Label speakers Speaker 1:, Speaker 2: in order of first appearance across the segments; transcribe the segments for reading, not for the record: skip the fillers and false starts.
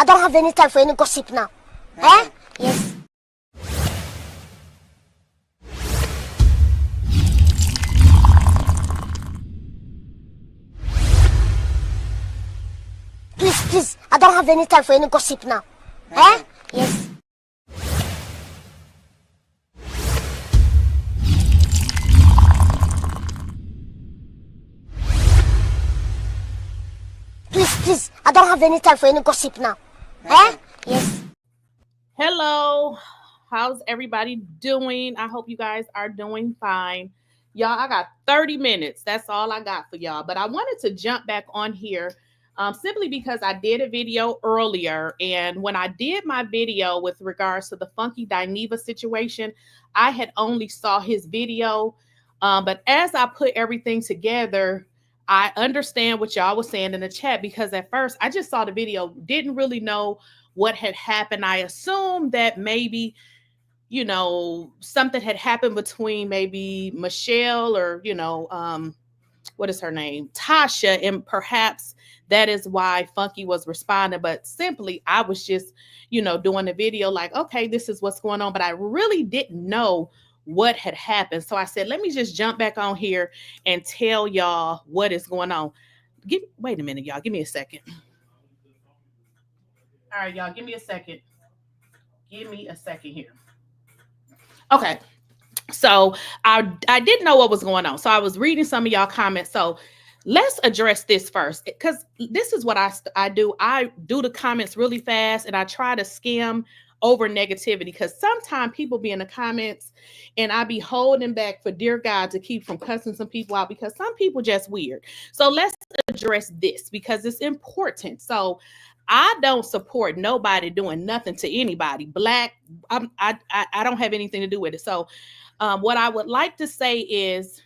Speaker 1: I don't have any time for any gossip now. Eh? Yes. Please, I don't have any time for any gossip now. Eh? Yes. Please, I don't have any time for any gossip now. Eh? Yes.
Speaker 2: Hello, how's everybody doing? I hope you guys are doing fine. Y'all, I got 30 minutes. That's all I got for y'all. But I wanted to jump back on here simply because I did a video earlier. And when I did my video with regards to the funky Dineva situation, I had only saw his video. But as I put everything together, I understand what y'all was saying in the chat, because at first I just saw the video, didn't really know what had happened. I assumed that maybe, you know, something had happened between maybe Michelle or, you know, what is her name? Tasha. And perhaps that is why Funky was responding. But simply, I was just, you know, doing the video like, okay, this is what's going on. But I really didn't know what had happened. So I said, let me just jump back on here and tell y'all what is going on. Wait a minute, y'all. Give me a second. All right, y'all, give me a second. Give me a second here. Okay. So I didn't know what was going on. So I was reading some of y'all comments. So let's address this first, because this is what I do. I do the comments really fast, and I try to skim over negativity, because sometimes people be in the comments and I be holding back for dear God to keep from cussing some people out, because some people just weird. So let's address this because it's important. So I don't support nobody doing nothing to anybody. Black, I don't have anything to do with it. So what I would like to say is,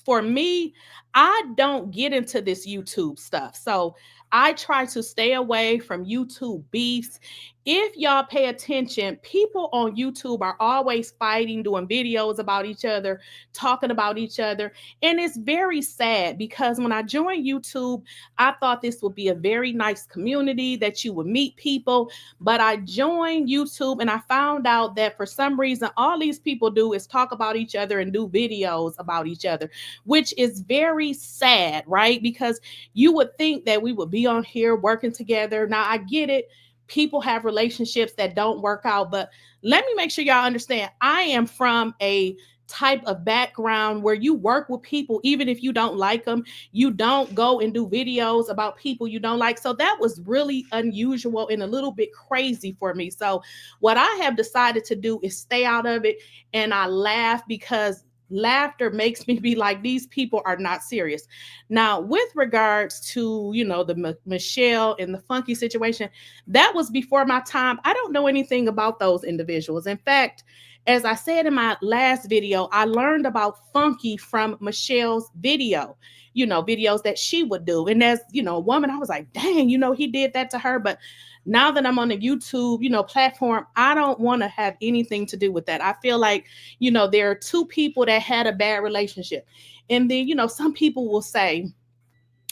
Speaker 2: for me, I don't get into this YouTube stuff. So I try to stay away from YouTube beefs. If y'all pay attention, people on YouTube are always fighting, doing videos about each other, talking about each other. And it's very sad, because when I joined YouTube, I thought this would be a very nice community, that you would meet people. But I joined YouTube and I found out that for some reason, all these people do is talk about each other and do videos about each other, which is very sad, right? Because you would think that we would be on here working together. Now, I get it. People have relationships that don't work out, but let me make sure y'all understand, I am from a type of background where you work with people, even if you don't like them. You don't go and do videos about people you don't like. So that was really unusual and a little bit crazy for me. So what I have decided to do is stay out of it. And I laugh, because laughter makes me be like, these people are not serious. Now, with regards to, you know, the Michelle and the Funky situation, that was before my time. I don't know anything about those individuals. In fact, as I said in my last video, I learned about Funky from Michelle's video, you know, videos that she would do. And as, you know, a woman, I was like, dang, you know, he did that to her. But now that I'm on the YouTube, you know, platform, I don't want to have anything to do with that. I feel like, you know, there are two people that had a bad relationship. And then, you know, some people will say,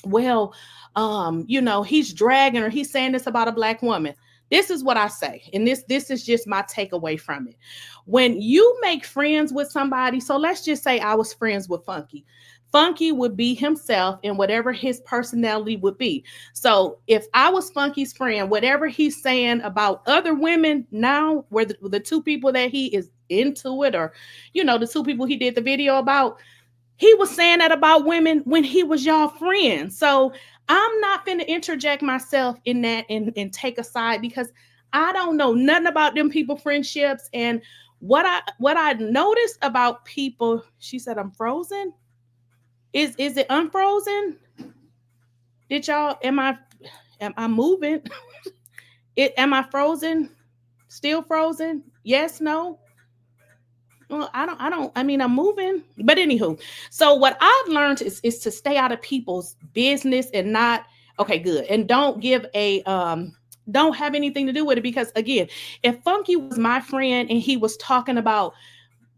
Speaker 2: well, you know, he's dragging, or he's saying this about a Black woman. This is what I say. And this is just my takeaway from it. When you make friends with somebody, so let's just say I was friends with Funky. Funky would be himself and whatever his personality would be. So if I was Funky's friend, whatever he's saying about other women now, where the two people that he is into it, or, you know, the two people he did the video about, he was saying that about women when he was y'all friends. So I'm not finna interject myself in that and take a side, because I don't know nothing about them people friendships. And what I noticed about people, she said, I'm frozen. Is it unfrozen? Did y'all, am I moving? Am I frozen? Still frozen? Yes, no? Well, I mean, I'm moving, but anywho. So what I've learned is to stay out of people's business and not, okay, good. And don't give a, don't have anything to do with it. Because again, if Funky was my friend and he was talking about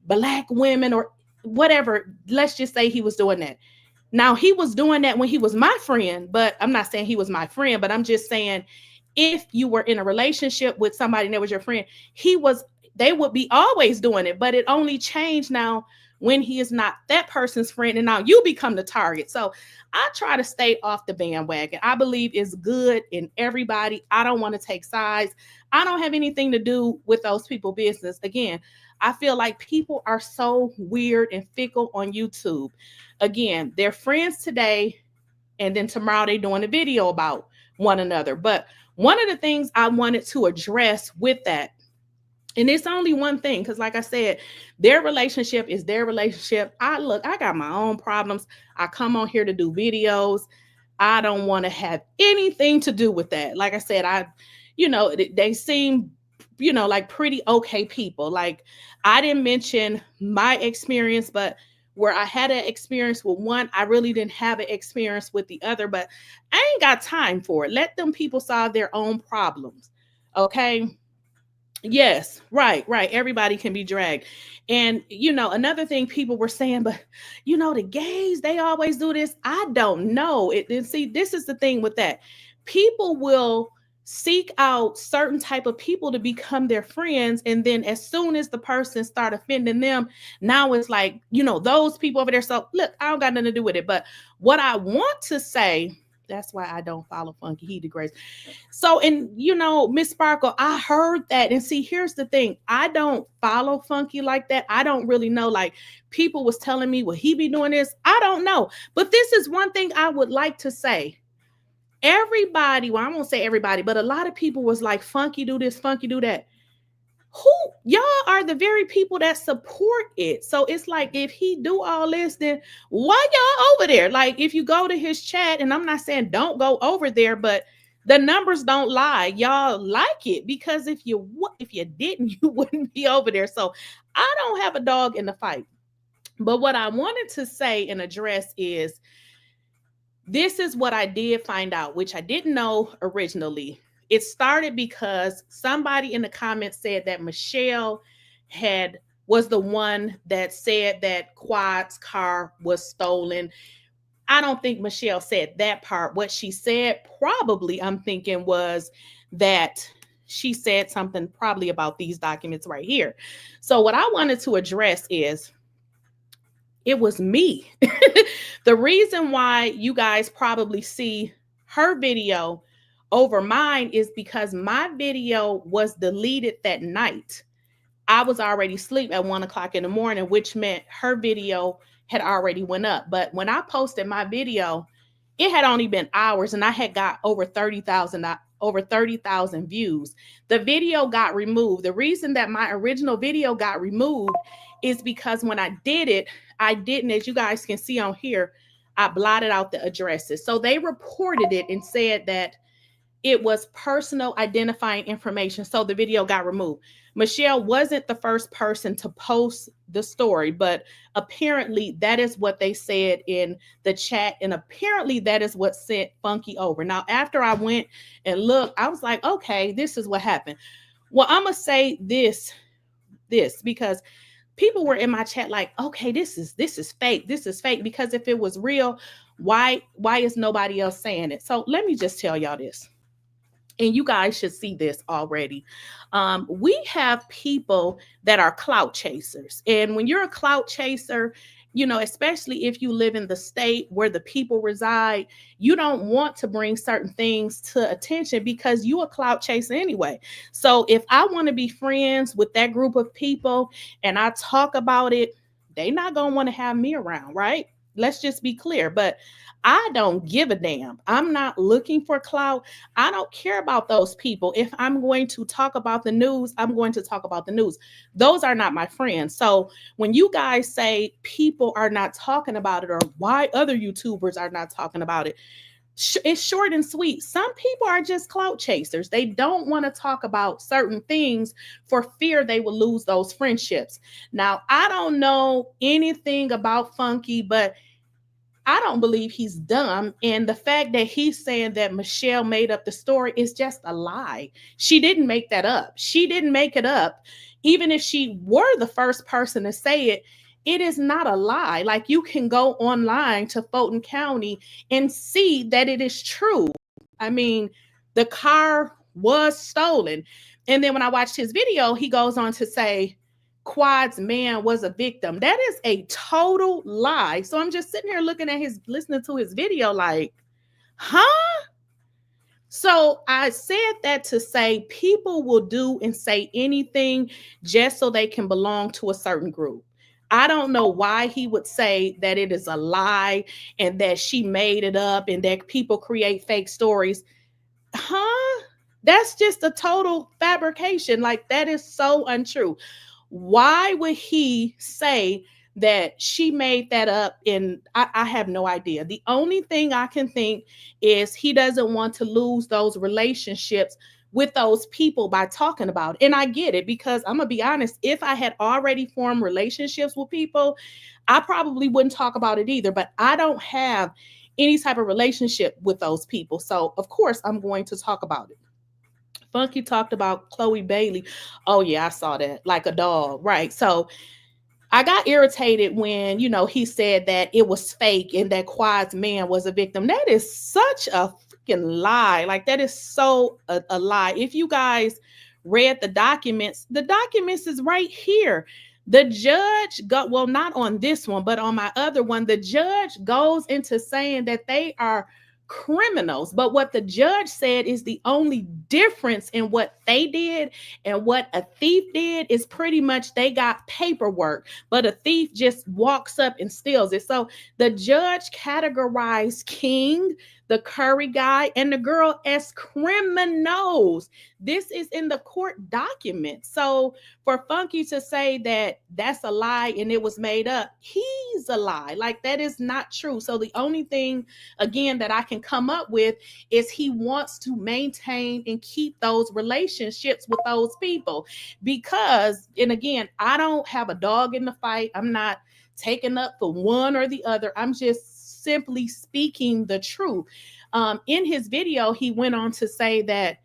Speaker 2: Black women or whatever, let's just say he was doing that. Now, he was doing that when he was my friend, but I'm not saying he was my friend, but I'm just saying, if you were in a relationship with somebody that was your friend, they would be always doing it, but it only changed now when he is not that person's friend and now you become the target. So I try to stay off the bandwagon. I believe it's good in everybody. I don't want to take sides. I don't have anything to do with those people's business. Again, I feel like people are so weird and fickle on YouTube. Again, they're friends today, and then tomorrow they're doing a video about one another. But one of the things I wanted to address with that, and it's only one thing, because like I said, their relationship is their relationship. I got my own problems. I come on here to do videos. I don't want to have anything to do with that. Like I said, they seem, like pretty okay people. Like, I didn't mention my experience, but where I had an experience with one, I really didn't have an experience with the other, but I ain't got time for it. Let them people solve their own problems. Okay. Yes, right. Everybody can be dragged. And, another thing people were saying, but, the gays, they always do this. I don't know. See, this is the thing with that. People will seek out certain type of people to become their friends. And then as soon as the person start offending them, now it's like, those people over there. So look, I don't got nothing to do with it. But what I want to say, that's why I don't follow Funky. He degrades. So, and Miss Sparkle, I heard that. And see, here's the thing. I don't follow Funky like that. I don't really know. Like, people was telling me, will he be doing this? I don't know. But this is one thing I would like to say. Everybody, well, I won't say everybody, but a lot of people was like, Funky do this, Funky do that. Y'all are the very people that support it. So it's like, if he do all this, then why y'all over there? Like, if you go to his chat, and I'm not saying don't go over there, but the numbers don't lie. Y'all like it, because if you didn't, you wouldn't be over there. So I don't have a dog in the fight. But what I wanted to say and address is, this is what I did find out, which I didn't know originally. It started because somebody in the comments said that Michelle was the one that said that Quad's car was stolen. I don't think Michelle said that part. What she said, probably, I'm thinking, was that she said something probably about these documents right here. So what I wanted to address is, it was me. The reason why you guys probably see her video over mine is because my video was deleted that night. I was already asleep at 1:00 in the morning, which meant her video had already went up. But when I posted my video, it had only been hours and I had got over 30,000 views. The video got removed. The reason that my original video got removed is because when I did it, I didn't, as you guys can see on here, I blotted out the addresses. So they reported it and said that it was personal identifying information. So the video got removed. Michelle wasn't the first person to post the story, but apparently that is what they said in the chat. And apparently that is what sent Funky over. Now, after I went and looked, I was like, okay, this is what happened. Well, I'm going to say this, because people were in my chat like, okay, this is fake. This is fake. Because if it was real, why is nobody else saying it? So let me just tell y'all this. And you guys should see this already. We have people that are clout chasers. And when you're a clout chaser, especially if you live in the state where the people reside, you don't want to bring certain things to attention because you're a clout chaser anyway. So if I want to be friends with that group of people and I talk about it, they're not going to want to have me around, right? Let's just be clear. But I don't give a damn. I'm not looking for clout. I don't care about those people. If I'm going to talk about the news, I'm going to talk about the news. Those are not my friends. So when you guys say people are not talking about it, or why other YouTubers are not talking about it, it's short and sweet. Some people are just clout chasers. They don't want to talk about certain things for fear they will lose those friendships. Now, I don't know anything about Funky, but I don't believe he's dumb. And the fact that he's saying that Michelle made up the story is just a lie. She didn't make that up. She didn't make it up. Even if she were the first person to say it, it is not a lie. Like, you can go online to Fulton County and see that it is true. I mean, the car was stolen. And then when I watched his video, he goes on to say Quad's man was a victim. That is a total lie. So I'm just sitting here listening to his video like, huh? So I said that to say people will do and say anything just so they can belong to a certain group. I don't know why he would say that it is a lie and that she made it up and that people create fake stories. Huh? That's just a total fabrication. Like, that is so untrue. Why would he say that she made that up? And I have no idea. The only thing I can think is he doesn't want to lose those relationships with those people by talking about it. And I get it, because I'm gonna be honest, if I had already formed relationships with people, I probably wouldn't talk about it either. But I don't have any type of relationship with those people, so of course I'm going to talk about it. Funky talked about Chloe Bailey. Oh yeah, I saw that, like a dog, right? So I got irritated when, he said that it was fake and that Quad's man was a victim. That is such a freaking lie. Like, that is so a lie. If you guys read the documents is right here. The judge well, not on this one, but on my other one, the judge goes into saying that they are criminals. But what the judge said is the only difference in what they did and what a thief did is pretty much they got paperwork, but a thief just walks up and steals it. So the judge categorized King, the Curry guy, and the girl as criminals. This is in the court document. So for Funky to say that that's a lie and it was made up, he's a lie. Like, that is not true. So the only thing, again, that I can come up with is he wants to maintain and keep those relationships with those people. Because, and again, I don't have a dog in the fight. I'm not taking up for one or the other. I'm just simply speaking the truth. In his video, he went on to say that,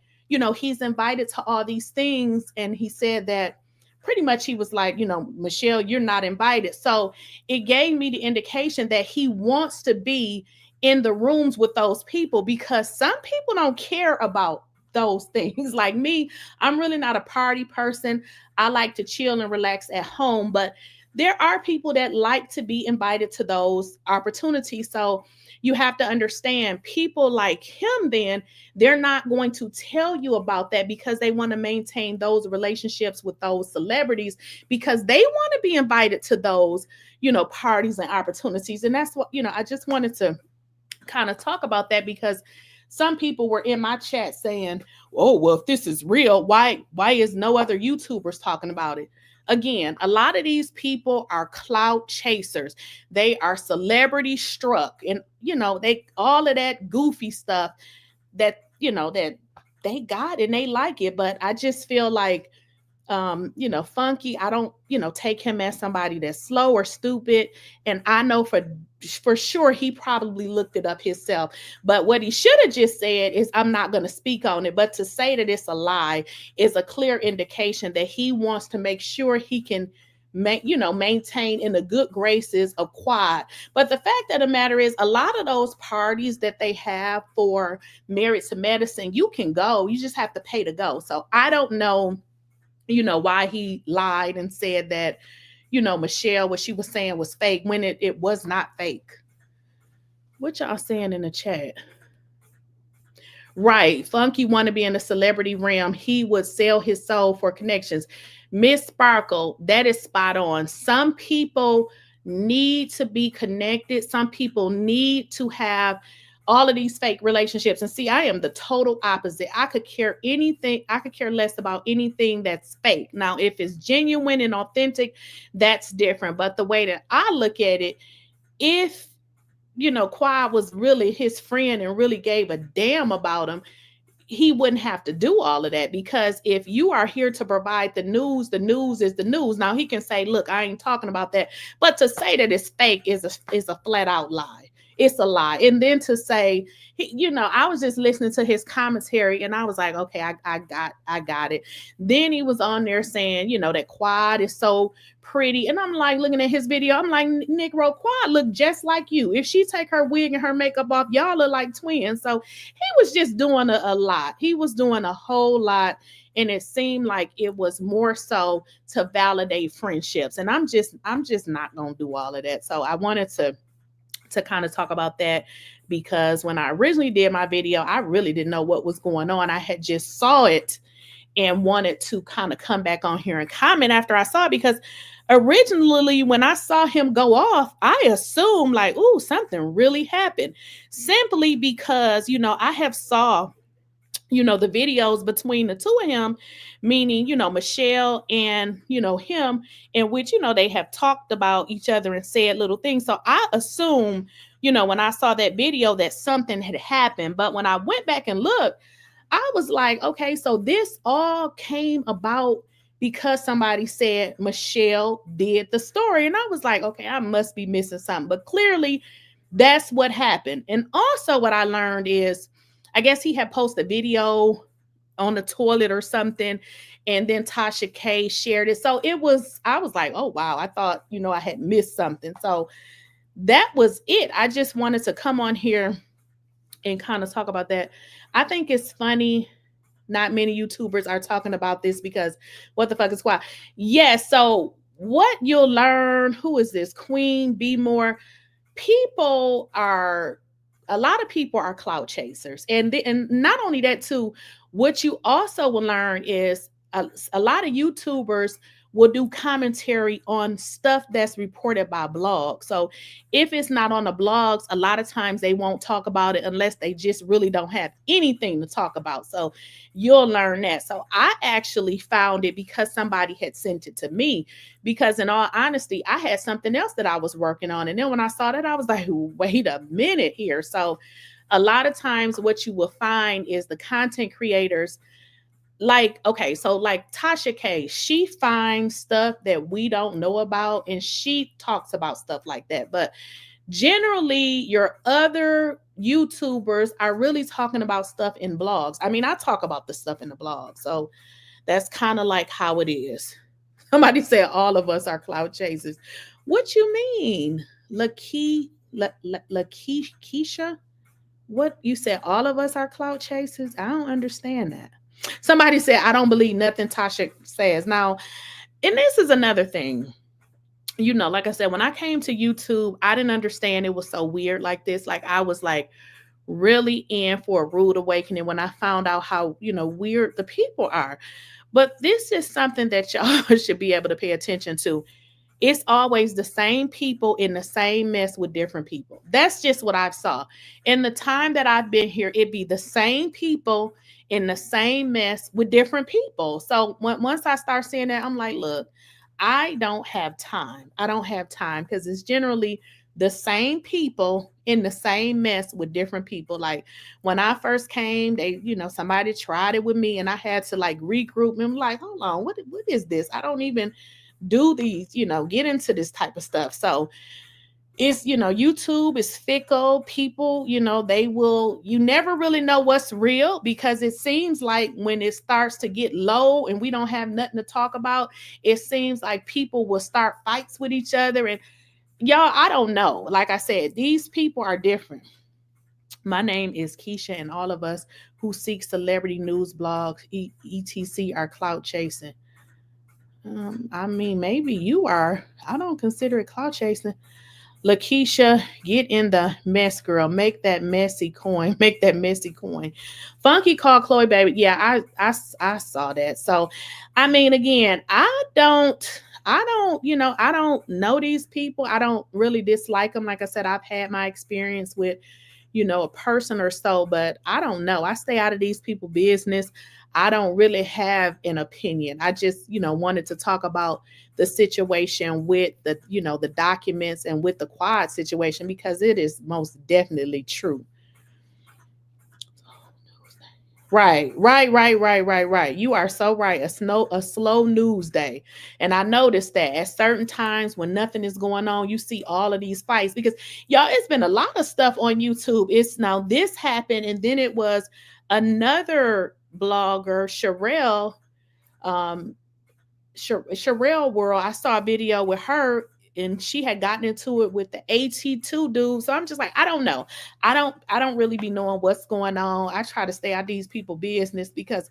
Speaker 2: he's invited to all these things. And he said that pretty much he was like, Michelle, you're not invited. So it gave me the indication that he wants to be in the rooms with those people, because some people don't care about those things. Like me, I'm really not a party person. I like to chill and relax at home, but there are people that like to be invited to those opportunities. So you have to understand, people like him, then they're not going to tell you about that because they want to maintain those relationships with those celebrities, because they want to be invited to those, parties and opportunities. And that's what, I just wanted to kind of talk about that, because some people were in my chat saying, oh, well, if this is real, why is no other YouTubers talking about it? Again, a lot of these people are clout chasers. They are celebrity struck, and they all of that goofy stuff that that they got and they like it. But I just feel like Funky, I don't take him as somebody that's slow or stupid. And I know for sure he probably looked it up himself. But what he should have just said is, I'm not going to speak on it. But to say that it's a lie is a clear indication that he wants to make sure he can maintain in the good graces of Quad. But the fact of the matter is, a lot of those parties that they have for Married to Medicine, you can go, you just have to pay to go. So I don't know why he lied and said that, Michelle, what she was saying was fake when it was not fake. What y'all saying in the chat? Right. Funky want to be in the celebrity realm. He would sell his soul for connections. Miss Sparkle, that is spot on. Some people need to be connected. Some people need to have all of these fake relationships. And see, I am the total opposite. I could care less about anything that's fake. Now, if it's genuine and authentic, that's different. But the way that I look at it, if, Quad was really his friend and really gave a damn about him, he wouldn't have to do all of that. Because if you are here to provide the news is the news. Now, he can say, look, I ain't talking about that. But to say that it's fake is a flat out lie. it's a lie. And then to say, you know, I was just listening to his commentary and I was like, okay, I got it. Then he was on there saying, you know, that Quad is so pretty. And I'm like looking at his video. I'm like, Negro, Quad look just like you. If she take her wig and her makeup off, y'all look like twins. So he was just doing a lot. He was doing a whole lot. And it seemed like it was more so to validate friendships. And I'm just not going to do all of that. So I wanted to kind of talk about that, because when I originally did my video, I really didn't know what was going on. I had just saw it and wanted to kind of come back on here and comment after I saw it, because originally when I saw him go off, I assumed like, ooh, something really happened, simply because, you know, I have saw, you know, the videos between the two of him, meaning, you know, Michelle and, you know, him, in which, you know, they have talked about each other and said little things. So I assume, you know, when I saw that video that something had happened. But when I went back and looked, I was like, okay, so this all came about because somebody said Michelle did the story. And I was like, okay, I must be missing something. But clearly that's what happened. And also what I learned is, I guess he had posted a video on the toilet or something, and then Tasha K shared it. So I was like, oh, wow, I thought, you know, I had missed something. So that was it. I just wanted to come on here and kind of talk about that. I think it's funny. Not many YouTubers are talking about this, because what the fuck is Quad? Yes. So what you'll learn, who is this? Queen Be More. A lot of people are clout chasers. And not only that too, what you also will learn is a lot of YouTubers will do commentary on stuff that's reported by blogs. So if it's not on the blogs, a lot of times they won't talk about it unless they just really don't have anything to talk about. So you'll learn that. So I actually found it because somebody had sent it to me, because in all honesty, I had something else that I was working on. And then when I saw that, I was like, wait a minute here. So a lot of times what you will find is the content creators, like, okay, so like Tasha K, she finds stuff that we don't know about and she talks about stuff like that. But generally, your other YouTubers are really talking about stuff in blogs. I mean, I talk about the stuff in the blog. So that's kind of like how it is. Somebody said all of us are clout chasers. What you mean? Lakeysha? What you said, all of us are clout chasers? I don't understand that. Somebody said, I don't believe nothing Tasha says. Now, and this is another thing. You know, like I said, when I came to YouTube, I didn't understand it was so weird like this. Like I was like really in for a rude awakening when I found out how, you know, weird the people are. But this is something that y'all should be able to pay attention to. It's always the same people in the same mess with different people. That's just what I saw. In the time that I've been here, it'd be the same people in the same mess with different people. So once I start seeing that, I'm like, look, I don't have time. I don't have time, because it's generally the same people in the same mess with different people. Like when I first came, they, you know, somebody tried it with me and I had to like regroup. I'm like, hold on, what is this? I don't even do these, you know, get into this type of stuff. So it's, you know, YouTube is fickle. People, you know, you never really know what's real, because it seems like when it starts to get low and we don't have nothing to talk about, it seems like people will start fights with each other. And y'all, I don't know. Like I said, these people are different. My name is Keysha, and all of us who seek celebrity news blogs, etc., are clout chasing. I mean, maybe you are. I don't consider it clout chasing. Lakeysha, get in the mess, girl. Make that messy coin. Make that messy coin. Funky called Chloe, baby. Yeah, I saw that. So, I mean, again, I don't know these people. I don't really dislike them. Like I said, I've had my experience with, you know, a person or so, but I don't know. I stay out of these people's business. I don't really have an opinion. I just, you know, wanted to talk about the situation with the, you know, the documents and with the Quad situation, because it is most definitely true. Right. You are so right. A slow news day. And I noticed that at certain times when nothing is going on, you see all of these fights because y'all, it's been a lot of stuff on YouTube. It's now this happened, and then it was another blogger, um, Sherelle World. I saw a video with her and she had gotten into it with the AT2 dude. So I'm just like, I don't know. I don't really be knowing what's going on. I try to stay out these people business because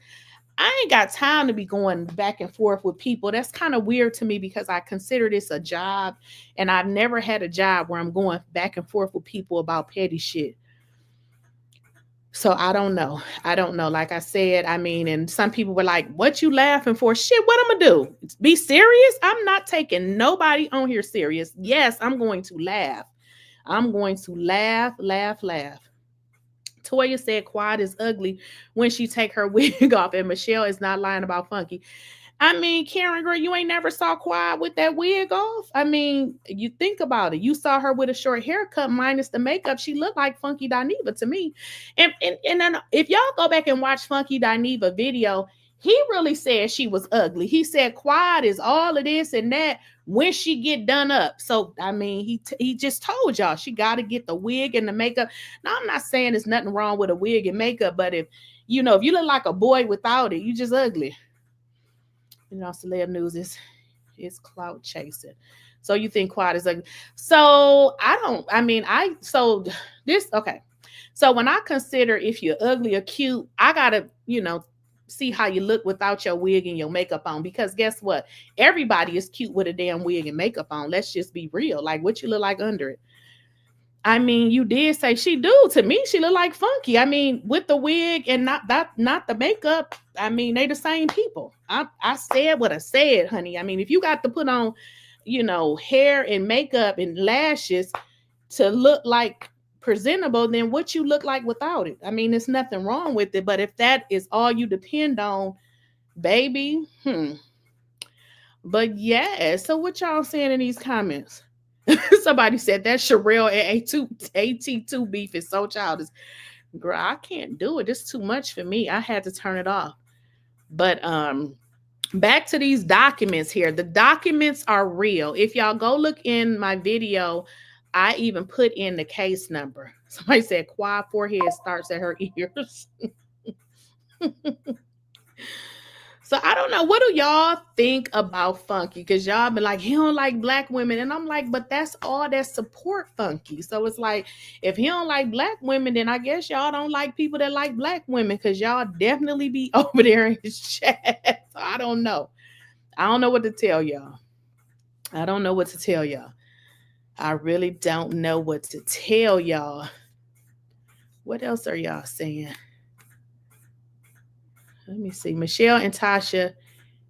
Speaker 2: I ain't got time to be going back and forth with people. That's kind of weird to me because I consider this a job and I've never had a job where I'm going back and forth with people about petty shit. So I don't know. I don't know. Like I said, I mean, and some people were like, what you laughing for? Shit, what I'm gonna do? Be serious? I'm not taking nobody on here serious. Yes, I'm going to laugh. I'm going to laugh. Toya said Quad is ugly when she take her wig off, and Michelle is not lying about Funky. I mean, Karen, girl, you ain't never saw Quad with that wig off. I mean, you think about it. You saw her with a short haircut minus the makeup. She looked like Funky Dineva to me. And then if y'all go back and watch Funky Dineva video, he really said she was ugly. He said Quad is all of this and that when she get done up. So, I mean, he just told y'all she got to get the wig and the makeup. Now, I'm not saying there's nothing wrong with a wig and makeup, but if you look like a boy without it, you just ugly. Celeb news is clout chasing. So you think Quad is ugly? So okay. So when I consider if you're ugly or cute, I gotta, see how you look without your wig and your makeup on. Because guess what? Everybody is cute with a damn wig and makeup on. Let's just be real. Like what you look like under it. I mean, you did say she do. To me, she look like Funky. I mean, with the wig and not the makeup. I mean, they the same people. I said what I said, honey. I mean, if you got to put on, hair and makeup and lashes to look like presentable, then what you look like without it? I mean, there's nothing wrong with it. But if that is all you depend on, baby, But yeah, so what y'all saying in these comments? Somebody said that Sherelle and AT2 beef is so childish. Girl, I can't do it. It's too much for me. I had to turn it off. But back to these documents here. The documents are real. If y'all go look in my video, I even put in the case number. Somebody said Quad forehead starts at her ears. So I don't know. What do y'all think about Funky? Because y'all been like, he don't like black women. And I'm like, but that's all that support Funky. So it's like, if he don't like black women, then I guess y'all don't like people that like black women because y'all definitely be over there in his chat. So I don't know. I don't know what to tell y'all. I don't know what to tell y'all. I really don't know what to tell y'all. What else are y'all saying? Let me see. Michelle and Tasha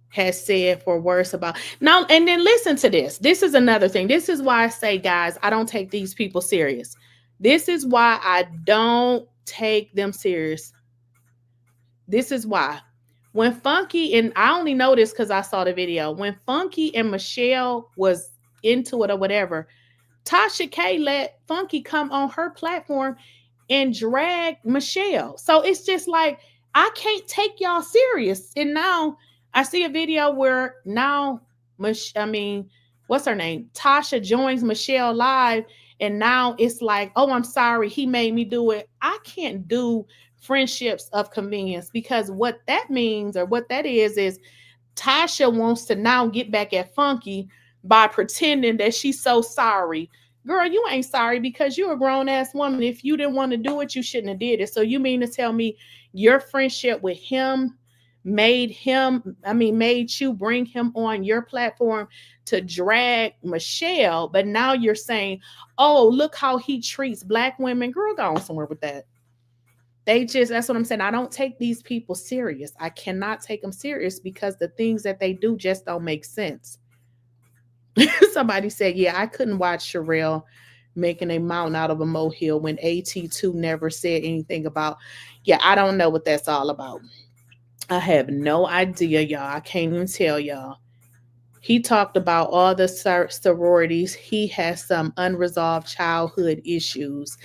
Speaker 2: has said for worse about now. And then listen to this. This is another thing. This is why I say, guys, I don't take these people serious. This is why I don't take them serious. This is why. When Funky, and I only know this because I saw the video. When Funky and Michelle was into it or whatever, Tasha K let Funky come on her platform and drag Michelle. So it's just like, I can't take y'all serious. And now I see a video where now, what's her name? Tasha joins Michelle live. And now it's like, oh, I'm sorry. He made me do it. I can't do friendships of convenience because what that means or what that is Tasha wants to now get back at Funky by pretending that she's so sorry. Girl, you ain't sorry because you're a grown-ass woman. If you didn't want to do it, you shouldn't have did it. So you mean to tell me your friendship with him made you bring him on your platform to drag Michelle, but now you're saying, oh, look how he treats black women. Girl, go on somewhere with that. That's what I'm saying. I don't take these people serious. I cannot take them serious because the things that they do just don't make sense. Somebody said, yeah, I couldn't watch Sherelle making a mountain out of a molehill when AT2 never said anything about. Yeah, I don't know what that's all about. I have no idea, y'all. I can't even tell y'all. He talked about all the sororities. He has some unresolved childhood issues.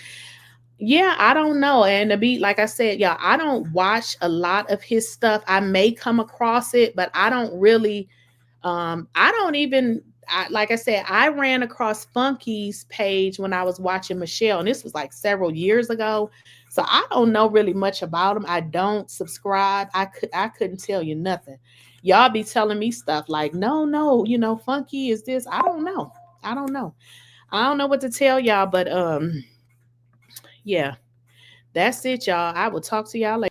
Speaker 2: Yeah, I don't know. And to be like I said, yeah, I don't watch a lot of his stuff. I may come across it, but I don't really I don't even like I said, I ran across Funky's page when I was watching Michelle, and this was like several years ago. So I don't know really much about him. I don't subscribe. I couldn't tell you nothing. Y'all be telling me stuff like, no, no, Funky is this. I don't know. I don't know. I don't know what to tell y'all, but yeah, that's it, y'all. I will talk to y'all later.